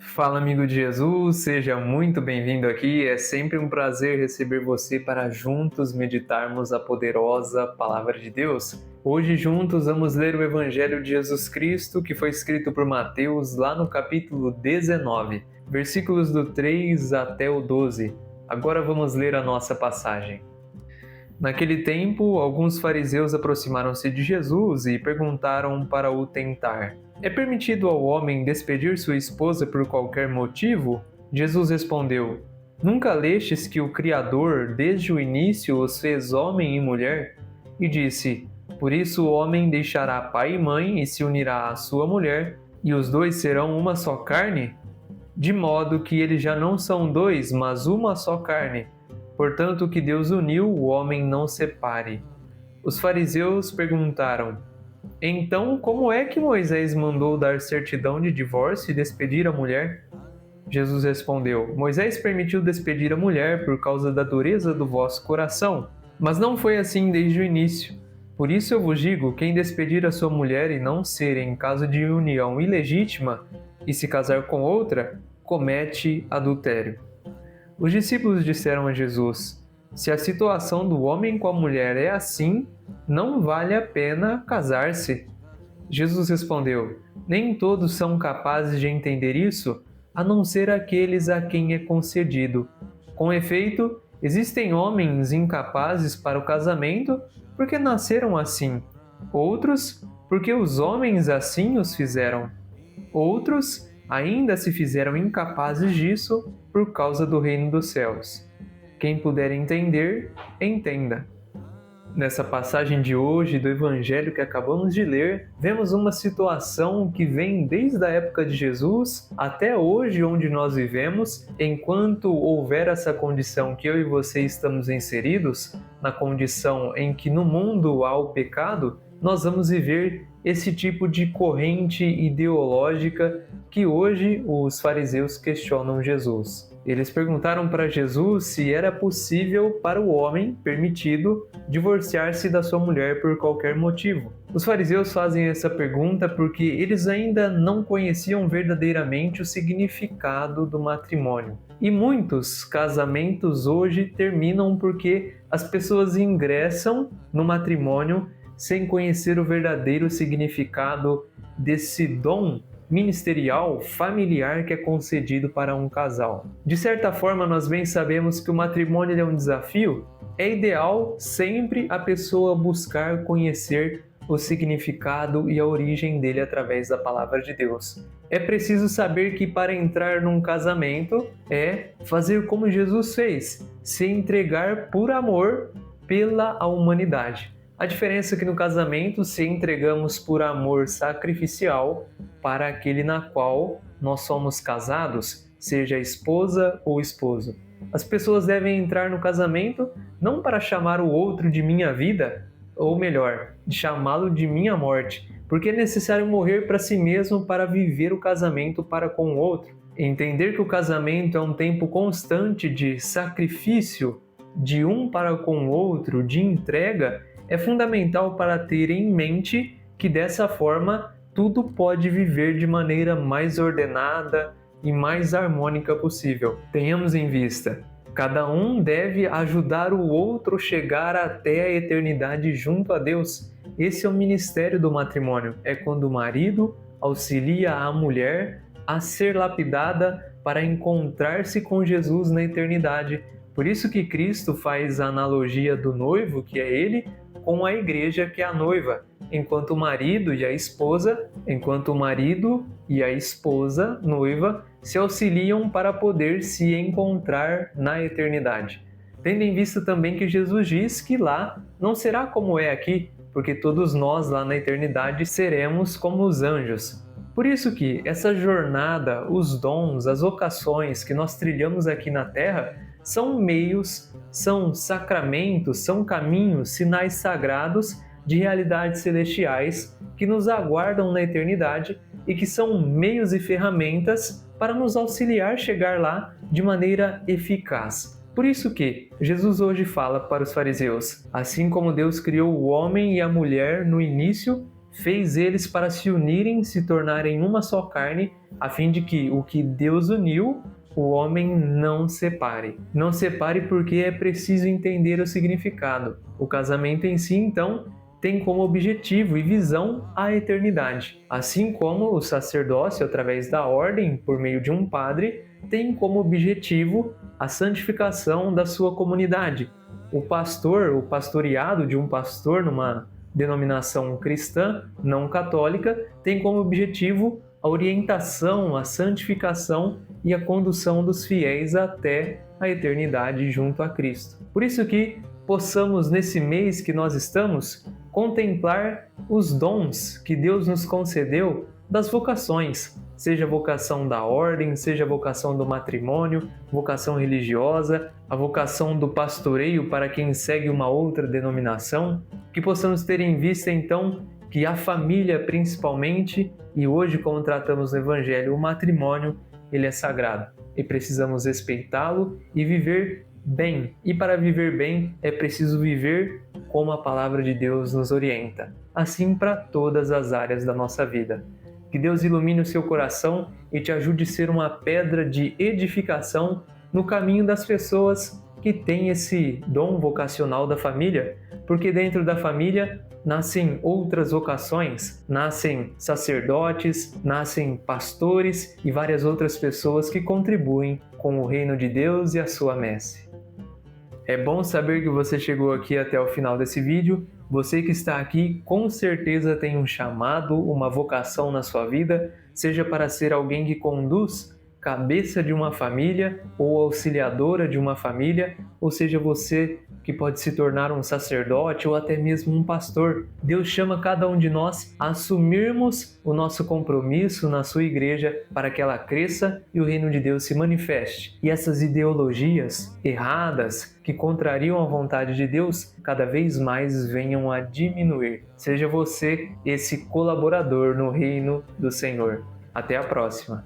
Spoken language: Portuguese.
Fala, amigo de Jesus, seja muito bem-vindo aqui. É sempre um prazer receber você para juntos meditarmos a poderosa Palavra de Deus. Hoje, juntos, vamos ler o Evangelho de Jesus Cristo, que foi escrito por Mateus, lá no capítulo 19, versículos do 3 até o 12. Agora vamos ler a nossa passagem. Naquele tempo, alguns fariseus aproximaram-se de Jesus e perguntaram para o tentar: É permitido ao homem despedir sua esposa por qualquer motivo? Jesus respondeu: Nunca lestes que o Criador, desde o início, os fez homem e mulher? E disse: Por isso o homem deixará pai e mãe e se unirá à sua mulher, e os dois serão uma só carne? De modo que eles já não são dois, mas uma só carne. Portanto, o que Deus uniu, o homem não separe. Os fariseus perguntaram: Então, como é que Moisés mandou dar certidão de divórcio e despedir a mulher? Jesus respondeu: Moisés permitiu despedir a mulher por causa da dureza do vosso coração, mas não foi assim desde o início. Por isso eu vos digo: quem despedir a sua mulher e não ser em caso de união ilegítima e se casar com outra, comete adultério. Os discípulos disseram a Jesus: Se a situação do homem com a mulher é assim, não vale a pena casar-se. Jesus respondeu: Nem todos são capazes de entender isso, a não ser aqueles a quem é concedido. Com efeito, existem homens incapazes para o casamento porque nasceram assim, outros porque os homens assim os fizeram. Outros ainda se fizeram incapazes disso por causa do reino dos céus. Quem puder entender, entenda. Nessa passagem de hoje do Evangelho que acabamos de ler, vemos uma situação que vem desde a época de Jesus até hoje, onde nós vivemos. Enquanto houver essa condição que eu e você estamos inseridos, na condição em que no mundo há o pecado, nós vamos viver esse tipo de corrente ideológica que hoje os fariseus questionam Jesus. Eles perguntaram para Jesus se era possível para o homem permitido divorciar-se da sua mulher por qualquer motivo. Os fariseus fazem essa pergunta porque eles ainda não conheciam verdadeiramente o significado do matrimônio. E muitos casamentos hoje terminam porque as pessoas ingressam no matrimônio sem conhecer o verdadeiro significado desse dom ministerial, familiar que é concedido para um casal. De certa forma, nós bem sabemos que o matrimônio é um desafio. É ideal sempre a pessoa buscar conhecer o significado e a origem dele através da palavra de Deus. É preciso saber que para entrar num casamento é fazer como Jesus fez, se entregar por amor pela humanidade. A diferença é que no casamento se entregamos por amor sacrificial para aquele na qual nós somos casados, seja esposa ou esposo. As pessoas devem entrar no casamento não para chamar o outro de minha vida, ou melhor, de chamá-lo de minha morte, porque é necessário morrer para si mesmo para viver o casamento para com o outro. Entender que o casamento é um tempo constante de sacrifício de um para com o outro, de entrega, é fundamental para ter em mente que dessa forma tudo pode viver de maneira mais ordenada e mais harmônica possível. Tenhamos em vista, cada um deve ajudar o outro a chegar até a eternidade junto a Deus. Esse é o ministério do matrimônio. É quando o marido auxilia a mulher a ser lapidada para encontrar-se com Jesus na eternidade. Por isso que Cristo faz a analogia do noivo, que é ele, com a igreja, que é a noiva, enquanto o marido e a esposa noiva se auxiliam para poder se encontrar na eternidade. Tendo em vista também que Jesus diz que lá não será como é aqui, porque todos nós lá na eternidade seremos como os anjos. Por isso que essa jornada, os dons, as vocações que nós trilhamos aqui na Terra são meios, são sacramentos, são caminhos, sinais sagrados de realidades celestiais que nos aguardam na eternidade e que são meios e ferramentas para nos auxiliar a chegar lá de maneira eficaz. Por isso que Jesus hoje fala para os fariseus: assim como Deus criou o homem e a mulher no início, fez eles para se unirem, se tornarem uma só carne, a fim de que o que Deus uniu, o homem não separe. Não separe porque é preciso entender o significado. O casamento em si, então, tem como objetivo e visão a eternidade. Assim como o sacerdócio, através da ordem, por meio de um padre, tem como objetivo a santificação da sua comunidade. O pastor, o pastoreado de um pastor numa denominação cristã não católica, tem como objetivo a orientação, a santificação e a condução dos fiéis até a eternidade junto a Cristo. Por isso que possamos, nesse mês que nós estamos, contemplar os dons que Deus nos concedeu das vocações, seja a vocação da ordem, seja a vocação do matrimônio, vocação religiosa, a vocação do pastoreio para quem segue uma outra denominação, que possamos ter em vista então que a família principalmente, e hoje como tratamos no Evangelho, o matrimônio, ele é sagrado e precisamos respeitá-lo e viver bem. E para viver bem é preciso viver como a palavra de Deus nos orienta, assim para todas as áreas da nossa vida. Que Deus ilumine o seu coração e te ajude a ser uma pedra de edificação no caminho das pessoas que têm esse dom vocacional da família, porque dentro da família nascem outras vocações, nascem sacerdotes, nascem pastores e várias outras pessoas que contribuem com o reino de Deus e a sua messe. É bom saber que você chegou aqui até o final desse vídeo. Você que está aqui com certeza tem um chamado, uma vocação na sua vida, seja para ser alguém que conduz, cabeça de uma família ou auxiliadora de uma família, ou seja, você que pode se tornar um sacerdote ou até mesmo um pastor. Deus chama cada um de nós a assumirmos o nosso compromisso na sua igreja para que ela cresça e o reino de Deus se manifeste. E essas ideologias erradas que contrariam a vontade de Deus cada vez mais venham a diminuir. Seja você esse colaborador no reino do Senhor. Até a próxima!